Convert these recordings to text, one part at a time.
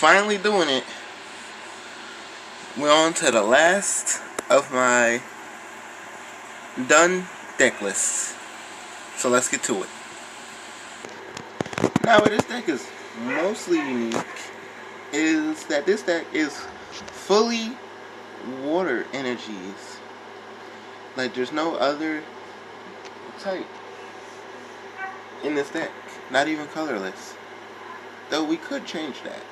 finally doing it. We're on to the last of my done deck lists. So let's get to it. Now, where this deck is mostly unique is that this deck is fully water energies. Like, there's no other type in this deck. Not even colorless. Though we could change that.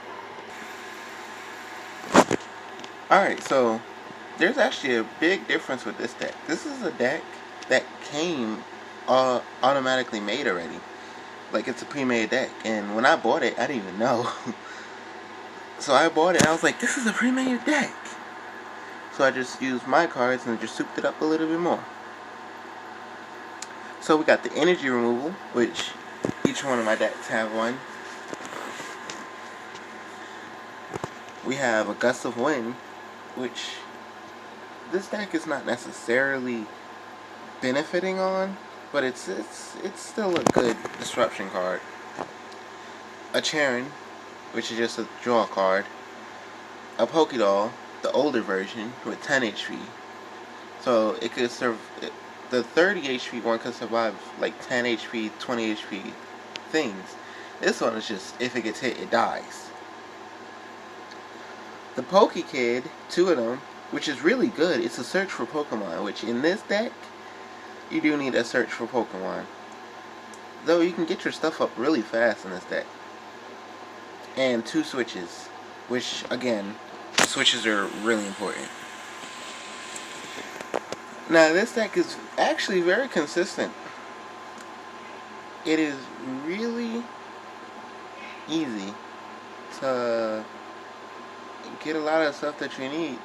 Alright, so there's actually a big difference with this deck. This is a deck that came automatically made already. Like, it's a pre-made deck. And when I bought it, I didn't even know. So I bought it and I was like, this is a pre-made deck. So I just used my cards and just souped it up a little bit more. So we got the energy removal, which each one of my decks have one. We have a gust of wind, which this deck is not necessarily benefiting on, but it's still a good disruption card. A Charon, which is just a draw card. A Pokédoll, the older version, with 10 HP. So it could serve. The 30 HP one could survive like 10 HP, 20 HP things. This one is just, if it gets hit, it dies. The Pokekid, 2 of them, which is really good. It's a search for Pokemon, which in this deck, you do need a search for Pokemon. Though you can get your stuff up really fast in this deck. And 2 switches, which again, switches are really important. Now this deck is actually very consistent. It is really easy to get a lot of stuff that you need,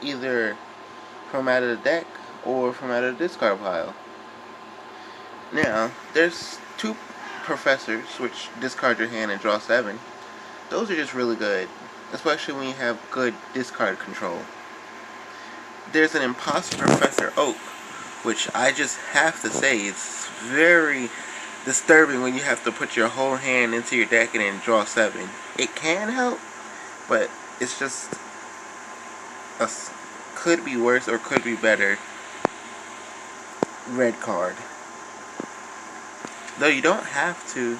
either from out of the deck or from out of the discard pile. Now, there's 2 professors, which discard your hand and draw 7. Those are just really good, especially when you have good discard control. There's an Imposter Professor Oak, which I just have to say, it's very disturbing when you have to put your whole hand into your deck and then draw 7. It can help, but it's just could be worse or could be better red card. Though you don't have to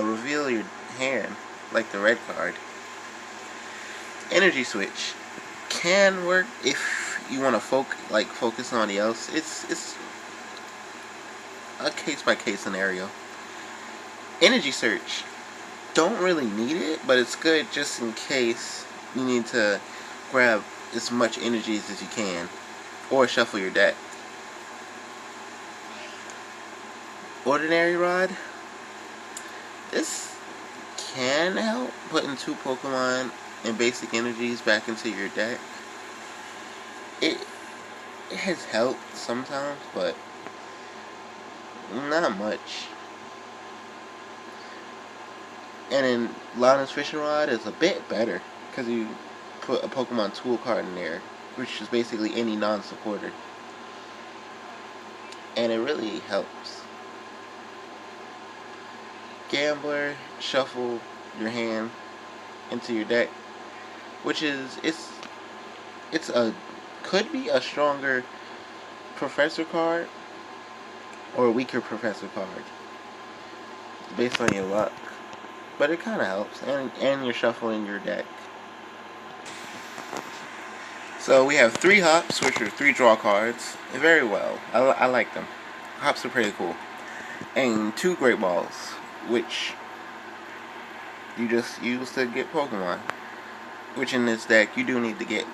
reveal your hand like the red card. Energy Switch can work if you want to focus on the else. It's a case-by-case scenario. Energy Search, don't really need it, but it's good just in case you need to grab as much energies as you can, or shuffle your deck. Ordinary Rod, this can help putting 2 Pokemon and basic energies back into your deck. It has helped sometimes, but not much. And then Lana's Fishing Rod is a bit better because you put a Pokemon tool card in there, which is basically any non-supporter, and it really helps. Gambler, shuffle your hand into your deck, which is could be a stronger professor card or a weaker professor card based on your luck, but it kind of helps, and you're shuffling your deck. So we have 3 Hops, which are 3 draw cards. Very well. I like them. Hops are pretty cool. And 2 Great Balls, which you just use to get Pokemon. Which in this deck, you do need to get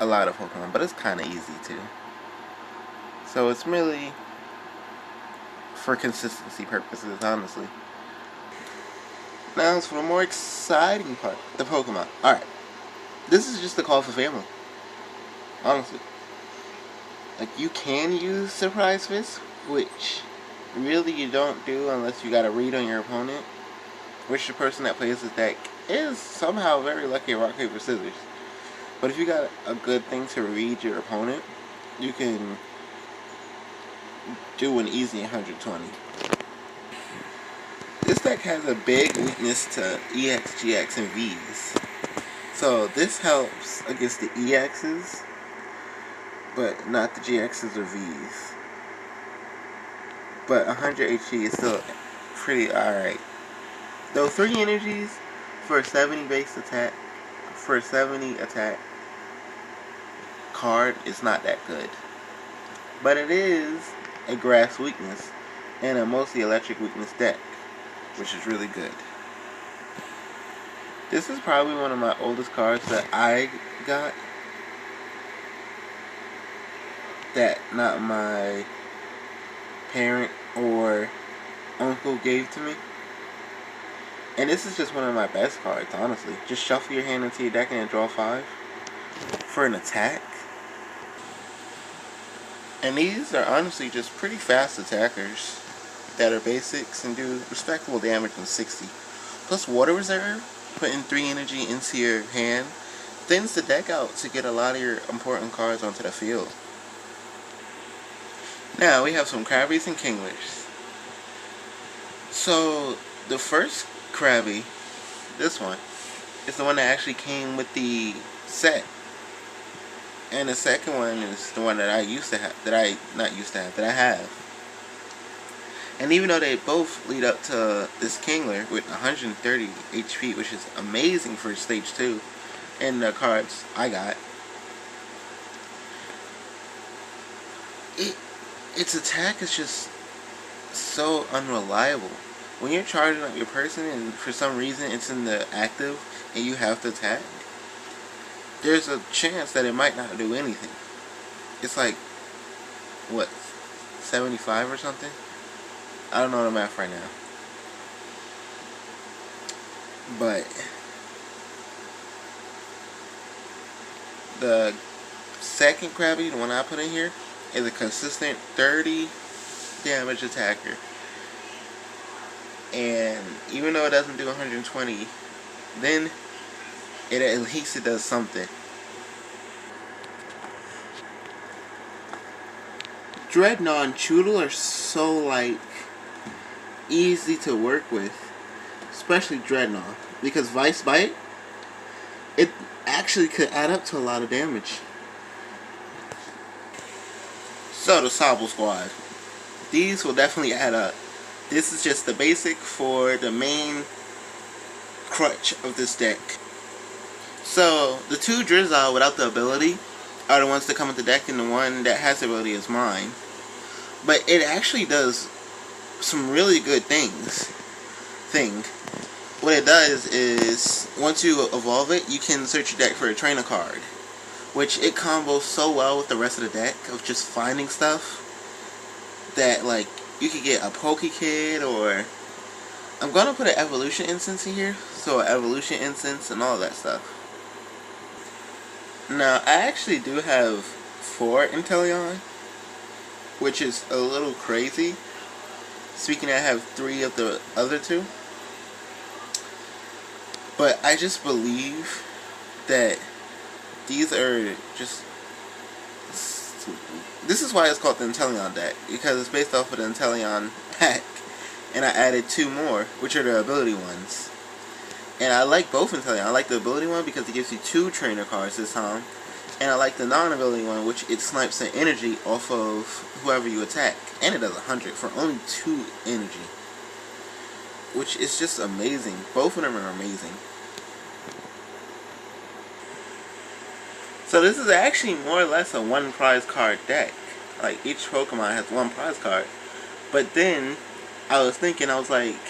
a lot of Pokemon, but it's kind of easy too. So it's really for consistency purposes, honestly. Now it's for the more exciting part, the Pokemon. Alright, this is just a call for family. Honestly. Like, you can use Surprise Fist, which really you don't do unless you got a read on your opponent. Which the person that plays this deck is somehow very lucky at rock, paper, scissors. But if you got a good thing to read your opponent, you can do an easy 120. This deck deck has a big weakness to EX, GX, and Vs. So this helps against the EXs, but not the GXs or Vs. But 100 HP is still pretty alright. Though 3 energies for a 70 base attack, for a 70 attack card is not that good. But it is a grass weakness and a mostly electric weakness deck, which is really good. This is probably one of my oldest cards that I got, that not my parent or uncle gave to me. And this is just one of my best cards, honestly. Just shuffle your hand into your deck and draw 5 for an attack. And these are honestly just pretty fast attackers that are basics and do respectable damage in 60. Plus water reserve, putting 3 energy into your hand, thins the deck out to get a lot of your important cards onto the field. Now we have some Krabbies and Kinglers. So the first Krabby, this one, is the one that actually came with the set. And the second one is the one that I have. And even though they both lead up to this Kingler with 130 HP, which is amazing for stage 2, and the cards I got, its attack is just so unreliable. When you're charging up your person and for some reason it's in the active and you have to attack, there's a chance that it might not do anything. It's like, what, 75 or something? I don't know the math right now. But the second Krabby, the one I put in here, is a consistent 30 damage attacker. And even though it doesn't do 120, then at least it does something. Dreadnought and Choodle are so like easy to work with, especially Dreadnought, because Vice Bite, it actually could add up to a lot of damage. So the Sobble Squad, these will definitely add up. This is just the basic for the main crutch of this deck. So the 2 Drizzle without the ability are the ones that come with the deck, and the one that has the ability is mine. But it actually does some really good things. What it does is, once you evolve it, you can search your deck for a trainer card, which it combos so well with the rest of the deck of just finding stuff that, like, you could get a Poke Kid, or I'm gonna put an Evolution Instance in here, so an Evolution Instance and all that stuff. Now, I actually do have 4 Inteleon, which is a little crazy. Speaking of, I have 3 of the other 2. But I just believe that these are just... This is why it's called the Inteleon deck, because it's based off of the Inteleon pack. And I added 2 more, which are the ability ones. And I like both Inteleon. I like the ability one because it gives you 2 trainer cards this time. And I like the non-ability one, which it snipes the energy off of whoever you attack. And it does 100 for only 2 energy. Which is just amazing. Both of them are amazing. So this is actually more or less a 1 prize card deck. Like, each Pokemon has 1 prize card. But then, I was thinking, I was like,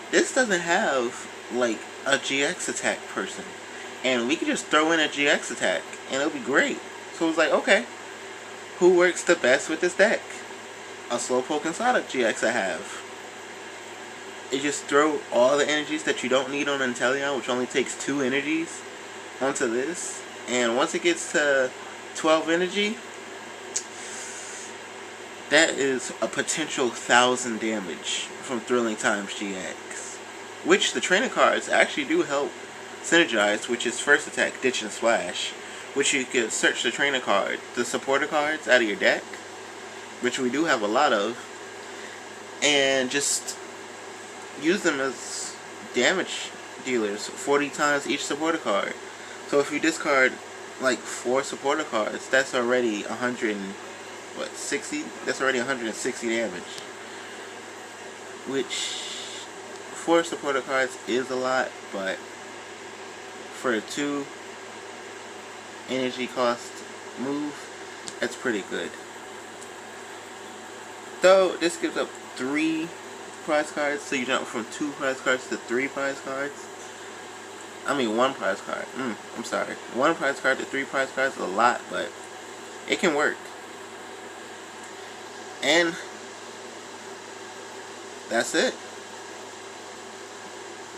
this doesn't have, like, a GX attack person. And we could just throw in a GX attack, and it'll be great. So it was like, okay, who works the best with this deck? A Slowpoke and Psyduck GX I have. You just throw all the energies that you don't need on Inteleon, which only takes 2 energies, onto this. And once it gets to 12 energy, that is a potential 1,000 damage from Thrilling Times GX. Which the trainer cards actually do help synergize, which is first attack, Ditch and Splash. Which you could search the trainer card, the supporter cards out of your deck, which we do have a lot of, and just use them as damage dealers. 40 times each supporter card. So if you discard like 4 supporter cards, that's already 60? That's already 160 damage. Which 4 supporter cards is a lot, but for a 2 energy cost move, that's pretty good. Though this gives up 3 prize cards, so you jump from 2 prize cards to 3 prize cards. I mean 1 prize card. I'm sorry. 1 prize card to 3 prize cards is a lot, but it can work. And that's it.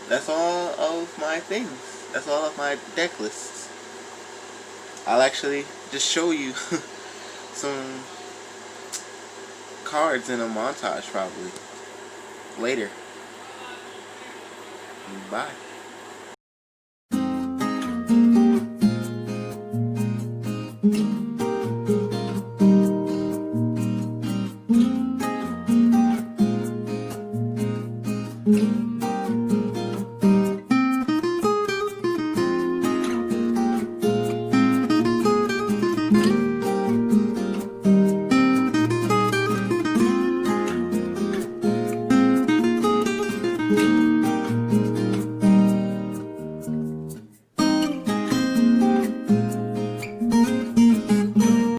That's all of my things. That's all of my deck lists. I'll actually just show you some cards in a montage probably later. Bye.